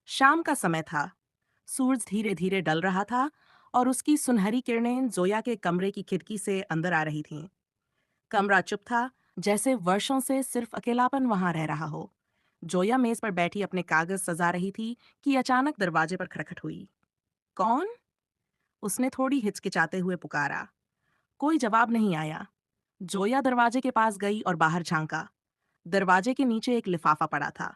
शाम का समय था। सूरज धीरे धीरे ढल रहा था और उसकी सुनहरी किरणें जोया के कमरे की खिड़की से अंदर आ रही थीं। कमरा चुप था, जैसे वर्षों से सिर्फ अकेलापन वहां रह रहा हो। जोया मेज पर बैठी अपने कागज सजा रही थी कि अचानक दरवाजे पर खटखट हुई। कौन? उसने थोड़ी हिचकिचाते हुए पुकारा। कोई जवाब नहीं आया। जोया दरवाजे के पास गई और बाहर झांका। दरवाजे के नीचे एक लिफाफा पड़ा था।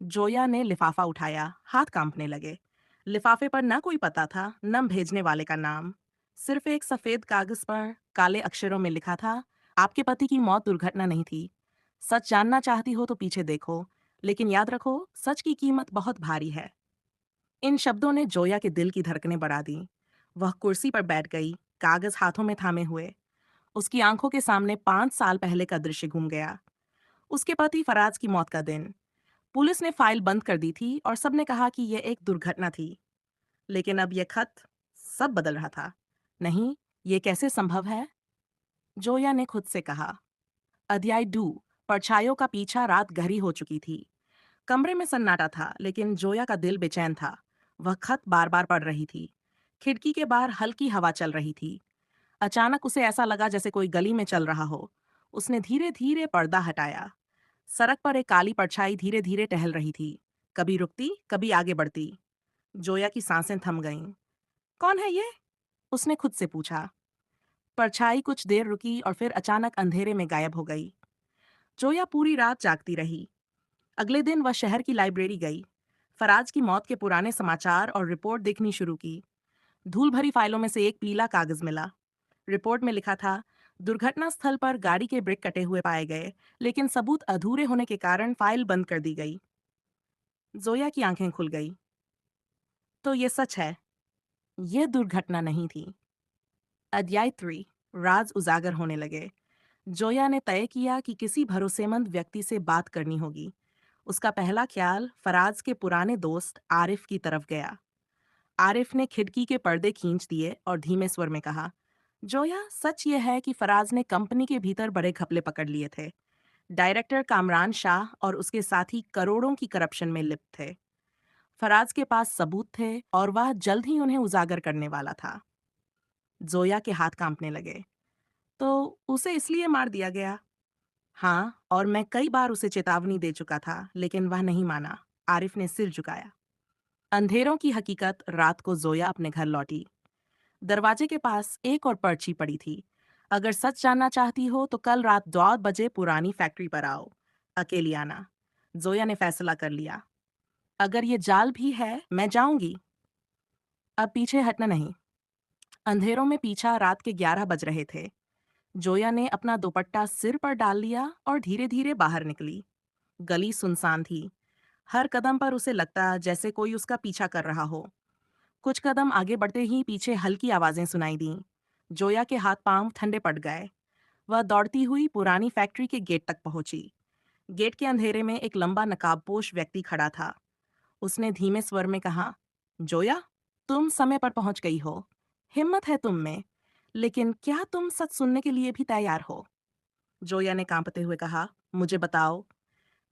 जोया ने लिफाफा उठाया, हाथ कांपने लगे। लिफाफे पर न कोई पता था, न भेजने वाले का नाम। सिर्फ एक सफेद कागज पर काले अक्षरों में लिखा था, आपके पति की मौत दुर्घटना नहीं थी। सच जानना चाहती हो तो पीछे देखो, लेकिन याद रखो, सच की कीमत बहुत भारी है। इन शब्दों ने जोया के दिल की धड़कनें बढ़ा दी। वह कुर्सी पर बैठ गई, कागज हाथों में थामे हुए। उसकी आंखों के सामने 5 साल पहले का दृश्य घूम गया। उसके पति फराज की मौत का दिन। पुलिस ने फाइल बंद कर दी थी और सबने कहा कि यह एक दुर्घटना थी। लेकिन अब यह खत, सब बदल रहा था। नहीं, ये कैसे संभव है? जोया ने खुद से कहा। अध्याय 2। परछाइयों का पीछा। रात गहरी हो चुकी थी। कमरे में सन्नाटा था, लेकिन जोया का दिल बेचैन था। वह खत बार बार पढ़ रही थी। खिड़की के बाहर हल्की हवा चल रही थी। अचानक उसे ऐसा लगा जैसे कोई गली में चल रहा हो। उसने धीरे धीरे पर्दा हटाया। सड़क पर एक काली परछाई धीरे धीरे टहल रही थी, कभी रुकती, कभी आगे बढ़ती। जोया की सांसें थम गईं। कौन है ये? उसने खुद से पूछा। परछाई कुछ देर रुकी और फिर अचानक अंधेरे में गायब हो गई। जोया पूरी रात जागती रही। अगले दिन वह शहर की लाइब्रेरी गई। फराज की मौत के पुराने समाचार और रिपोर्ट देखनी शुरू की। धूल भरी फाइलों में से एक पीला कागज मिला। रिपोर्ट में लिखा था, दुर्घटना स्थल पर गाड़ी के ब्रेक कटे हुए पाए गए, लेकिन सबूत अधूरे होने के कारण फाइल बंद कर दी गई। जोया की आंखें खुल गई। तो ये सच है, ये दुर्घटना नहीं थी। अध्याय 3। राज उजागर होने लगे। जोया ने तय किया कि किसी भरोसेमंद व्यक्ति से बात करनी होगी। उसका पहला ख्याल फराज के पुराने दोस्त आरिफ की तरफ गया। आरिफ ने खिड़की के पर्दे खींच दिए और धीमे स्वर में कहा, जोया, सच ये है कि फराज ने कंपनी के भीतर बड़े घपले पकड़ लिए थे। डायरेक्टर कामरान शाह और उसके साथी करोड़ों की करप्शन में लिप्त थे। फराज के पास सबूत थे और वह जल्द ही उन्हें उजागर करने वाला था। जोया के हाथ कांपने लगे। तो उसे इसलिए मार दिया गया? हाँ, और मैं कई बार उसे चेतावनी दे चुका था, लेकिन वह नहीं माना। आरिफ ने सिर झुकाया। अंधेरों की हकीकत। रात को जोया अपने घर लौटी। दरवाजे के पास एक और पर्ची पड़ी थी। अगर सच जानना चाहती हो तो कल रात 2 बजे पुरानी फैक्ट्री पर आओ। अकेली आना। जोया ने फैसला कर लिया। अगर ये जाल भी है, मैं जाऊंगी। अब पीछे हटना नहीं। अंधेरों में पीछा। रात के 11 बज रहे थे। जोया ने अपना दुपट्टा सिर पर डाल लिया और धीरे धीरे बाहर निकली। गली सुनसान थी। हर कदम पर उसे लगता जैसे कोई उसका पीछा कर रहा हो। कुछ कदम आगे बढ़ते ही पीछे हल्की आवाजें सुनाई दीं। जोया के हाथ पांव ठंडे पड़ गए। वह दौड़ती हुई पुरानी फैक्ट्री के गेट तक पहुंची। गेट के अंधेरे में एक लंबा नकाबपोश व्यक्ति खड़ा था। उसने धीमे स्वर में कहा, जोया, तुम समय पर पहुंच गई हो। हिम्मत है तुम में, लेकिन क्या तुम सच सुनने के लिए भी तैयार हो? जोया ने कांपते हुए कहा, मुझे बताओ,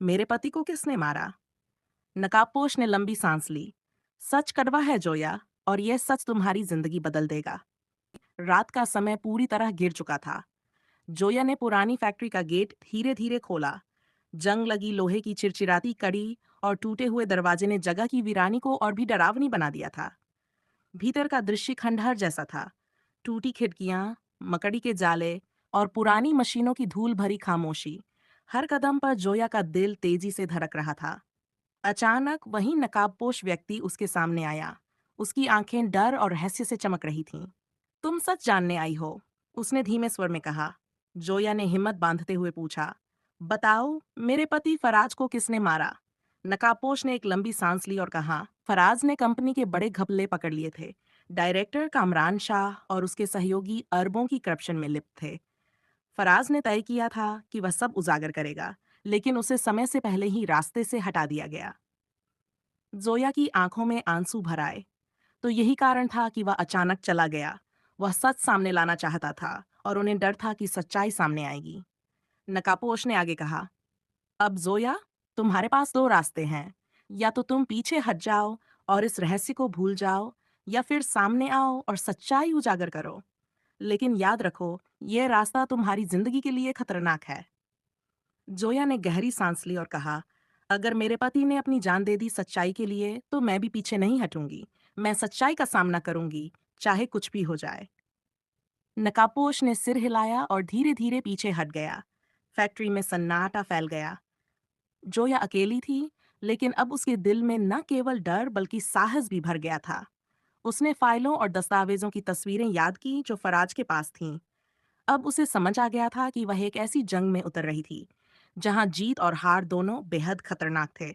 मेरे पति को किसने मारा? नकाबपोश ने लंबी सांस ली। सच कड़वा है जोया, और यह सच तुम्हारी जिंदगी बदल देगा। रात का समय पूरी तरह गिर चुका था। जोया ने पुरानी फैक्ट्री का गेट धीरे धीरे खोला। जंग लगी लोहे की चिरचिराती कड़ी और टूटे हुए दरवाजे ने जगह की वीरानी को और भी डरावनी बना दिया था। भीतर का दृश्य खंडहर जैसा था। टूटी खिड़कियां, मकड़ी के जाले और पुरानी मशीनों की धूल भरी खामोशी। हर कदम पर जोया का दिल तेजी से धड़क रहा था। अचानक वही नकाबपोश व्यक्ति उसके सामने आया। उसकी आंखें डर और रहस्य से चमक रही थीं। तुम सच जानने आई हो? उसने धीमे स्वर में कहा। जोया ने हिम्मत बांधते हुए पूछा, बताओ, मेरे पति फराज को किसने मारा? नकाबपोश ने एक लंबी सांस ली और कहा, फराज ने कंपनी के बड़े घपले पकड़ लिए थे। डायरेक्टर कामरान शाह और उसके सहयोगी अरबों की करप्शन में लिप्त थे। फराज ने तय किया था कि वह सब उजागर करेगा, लेकिन उसे समय से पहले ही रास्ते से हटा दिया गया। जोया की आंखों में आंसू भर आए। तो यही कारण था कि वह अचानक चला गया। वह सच सामने लाना चाहता था और उन्हें डर था कि सच्चाई सामने आएगी। नकापोश ने आगे कहा, अब जोया, तुम्हारे पास 2 रास्ते हैं। या तो तुम पीछे हट जाओ और इस रहस्य को भूल जाओ, या फिर सामने आओ और सच्चाई उजागर करो। लेकिन याद रखो, ये रास्ता तुम्हारी जिंदगी के लिए खतरनाक है। जोया ने गहरी सांस ली और कहा, अगर मेरे पति ने अपनी जान दे दी सच्चाई के लिए, तो मैं भी पीछे नहीं हटूंगी। मैं सच्चाई का सामना करूंगी, चाहे कुछ भी हो जाए। नकाबपोश ने सिर हिलाया और धीरे धीरे पीछे हट गया। फैक्ट्री में सन्नाटा फैल गया। जोया अकेली थी, लेकिन अब उसके दिल में न केवल डर बल्कि साहस भी भर गया था। उसने फाइलों और दस्तावेजों की तस्वीरें याद की जो फराज के पास थीं। अब उसे समझ आ गया था कि वह एक ऐसी जंग में उतर रही थी जहां जीत और हार दोनों बेहद खतरनाक थे।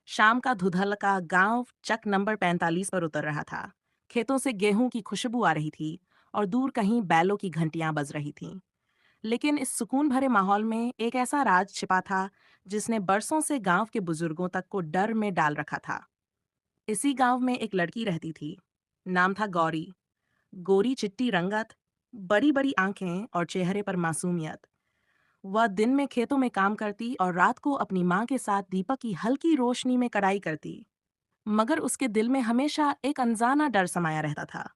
शाम का धुंधलका गांव चक नंबर 45 पर उतर रहा था। खेतों से गेहूं की खुशबू आ रही थी और दूर कहीं बैलों की घंटियां बज रही थीं। लेकिन इस सुकून भरे माहौल में एक ऐसा राज छिपा था जिसने बरसों से गांव के बुजुर्गों तक को डर में डाल रखा था। इसी गांव में एक लड़की रहती थी। नाम था गौरी। गोरी चिट्टी रंगत, बड़ी बड़ी आंखें और चेहरे पर मासूमियत। वह दिन में खेतों में काम करती और रात को अपनी माँ के साथ दीपक की हल्की रोशनी में कढ़ाई करती। मगर उसके दिल में हमेशा एक अनजाना डर समाया रहता था।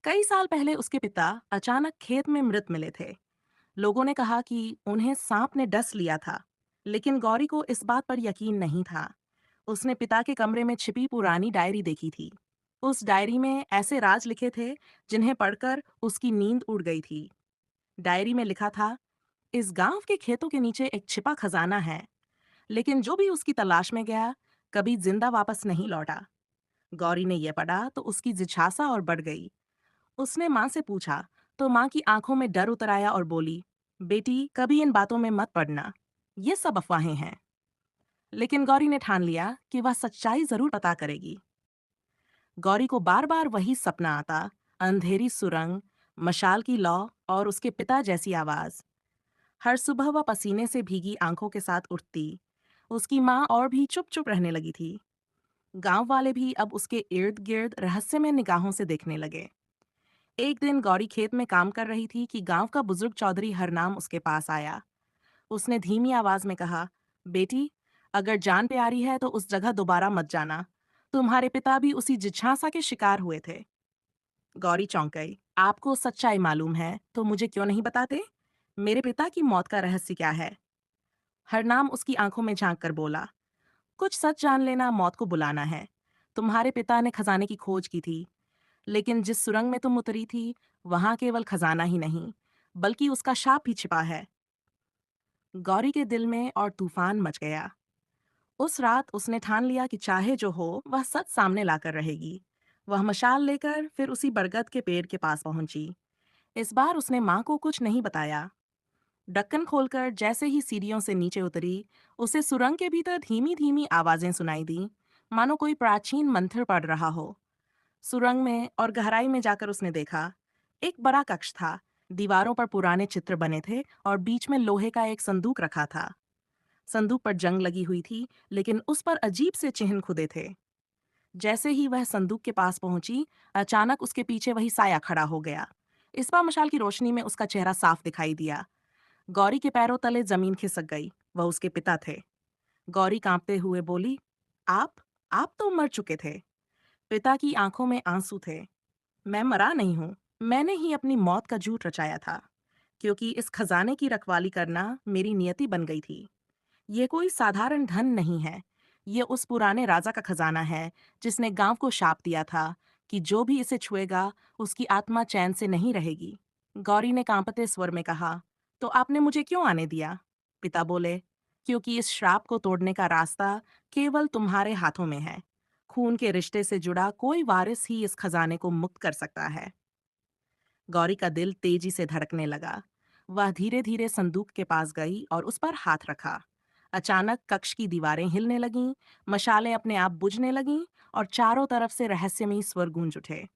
कई साल पहले उसके पिता अचानक खेत में मृत मिले थे। लोगों ने कहा कि उन्हें सांप ने डस लिया था, लेकिन गौरी को इस बात पर यकीन नहीं था। उसने पिता के कमरे में छिपी पुरानी डायरी देखी थी। उस डायरी में ऐसे राज लिखे थे जिन्हें पढ़कर उसकी नींद उड़ गई थी। डायरी में लिखा था, इस गांव के खेतों के नीचे एक छिपा खजाना है, लेकिन जो भी उसकी तलाश में गया कभी जिंदा वापस नहीं लौटा। गौरी ने यह पढ़ा तो उसकी जिज्ञासा और बढ़ गई। उसने माँ से पूछा, तो माँ की आंखों में डर उतर आया और बोली, बेटी कभी इन बातों में मत पड़ना, ये सब अफवाहें हैं। लेकिन गौरी ने ठान लिया कि वह सच्चाई जरूर पता करेगी। गौरी को बार बार वही सपना आता, अंधेरी सुरंग, मशाल की लौ और उसके पिता जैसी आवाज। हर सुबह वह पसीने से भीगी आंखों के साथ उठती। उसकी माँ और भी चुप चुप रहने लगी थी। गांव वाले भी अब उसके इर्द गिर्द रहस्यमय निगाहों से देखने लगे। एक दिन गौरी खेत में काम कर रही थी कि गांव का बुजुर्ग चौधरी हरनाम उसके पास आया। उसने धीमी आवाज में कहा, बेटी, अगर जान प्यारी है तो उस जगह दोबारा मत जाना। तुम्हारे पिता भी उसी जिज्ञासा के शिकार हुए थे। गौरी चौंक गई। आपको सच्चाई मालूम है तो मुझे क्यों नहीं बताते? मेरे पिता की मौत का रहस्य क्या है? हरनाम उसकी आंखों में झांक कर बोला, कुछ सच जान लेना मौत को बुलाना है। तुम्हारे पिता ने खजाने की खोज की थी, लेकिन जिस सुरंग में तुम उतरी थी, वहां केवल खजाना ही नहीं, बल्कि उसका शाप भी छिपा है। गौरी के दिल में और तूफान मच गया। उस रात उसने ठान लिया कि चाहे जो हो वह सच सामने लाकर रहेगी। वह मशाल लेकर फिर उसी बरगद के पेड़ के पास पहुंची। इस बार उसने माँ को कुछ नहीं बताया। ढक्कन खोलकर जैसे ही सीढ़ियों से नीचे उतरी, उसे सुरंग के भीतर धीमी धीमी आवाजें सुनाई दी, मानो कोई प्राचीन मंत्र पढ़ रहा हो। सुरंग में और गहराई में जाकर उसने देखा, एक बड़ा कक्ष था। दीवारों पर पुराने चित्र बने थे और बीच में लोहे का एक संदूक रखा था। संदूक पर जंग लगी हुई थी, लेकिन उस पर अजीब से चिन्ह खुदे थे। जैसे ही वह संदूक के पास पहुंची, अचानक उसके पीछे वही साया खड़ा हो गया। इस बार मशाल की रोशनी में उसका चेहरा साफ दिखाई दिया। गौरी के पैरों तले जमीन खिसक गई। वह उसके पिता थे। गौरी कांपते हुए बोली, आप आप तो मर चुके थे। पिता की आंखों में आंसू थे। मैं मरा नहीं हूं, मैंने ही अपनी मौत का झूठ रचाया था, क्योंकि इस खजाने की रखवाली करना मेरी नियति बन गई थी। ये कोई साधारण धन नहीं है। ये उस पुराने राजा का खजाना है जिसने गांव को शाप दिया था कि जो भी इसे छुएगा उसकी आत्मा चैन से नहीं रहेगी। गौरी ने कांपते स्वर में कहा, तो आपने मुझे क्यों आने दिया? पिता बोले, क्योंकि इस श्राप को तोड़ने का रास्ता केवल तुम्हारे हाथों में है। खून के रिश्ते से जुड़ा कोई वारिस ही इस खजाने को मुक्त कर सकता है। गौरी का दिल तेजी से धड़कने लगा। वह धीरे धीरे संदूक के पास गई और उस पर हाथ रखा। अचानक कक्ष की दीवारें हिलने लगीं, मशालें अपने आप बुझने लगीं और चारों तरफ से रहस्यमयी स्वर गूंज उठे।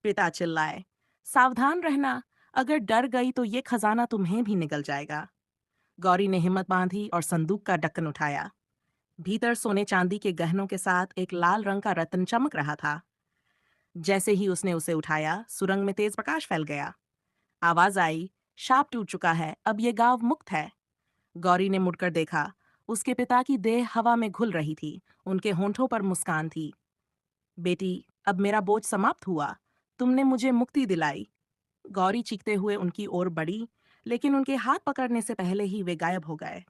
पिता चिल्लाए, सावधान रहना, अगर डर गई तो ये खजाना तुम्हें भी निगल जाएगा। गौरी ने हिम्मत बांधी और संदूक का ढक्कन उठाया। भीतर सोने चांदी के गहनों के साथ एक लाल रंग का रत्न चमक रहा था। जैसे ही उसने उसे उठाया, सुरंग में तेज प्रकाश फैल गया। आवाज आई, शाप टूट चुका है, अब ये गांव मुक्त है। गौरी ने मुड़कर देखा। उसके पिता की देह हवा में घुल रही थी, उनके होंठों पर मुस्कान थी। बेटी, अब मेरा बोझ समाप्त हुआ। तुमने मुझे मुक्ति दिलाई। गौरी चीखते हुए उनकी ओर बढ़ी, लेकिन उनके हाथ पकड़ने से पहले ही वे गायब हो गए।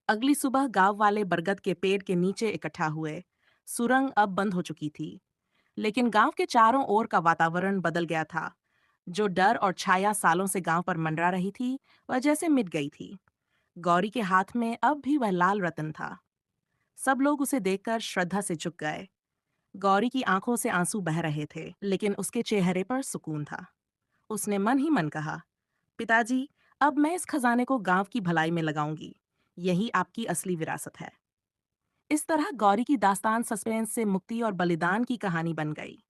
अगली सुबह गांव वाले बरगद के पेड़ के नीचे इकट्ठा हुए। सुरंग अब बंद हो चुकी थी, लेकिन गांव के चारों ओर का वातावरण बदल गया था। जो डर और छाया सालों से गांव पर मंडरा रही थी, वह जैसे मिट गई थी। गौरी के हाथ में अब भी वह लाल रतन था। सब लोग उसे देखकर श्रद्धा से झुक गए। गौरी की आंखों से आंसू बह रहे थे, लेकिन उसके चेहरे पर सुकून था। उसने मन ही मन कहा, पिताजी, अब मैं इस खजाने को गांव की भलाई में लगाऊंगी। यही आपकी असली विरासत है। इस तरह गौरी की दास्तान सस्पेंस से मुक्ति और बलिदान की कहानी बन गई।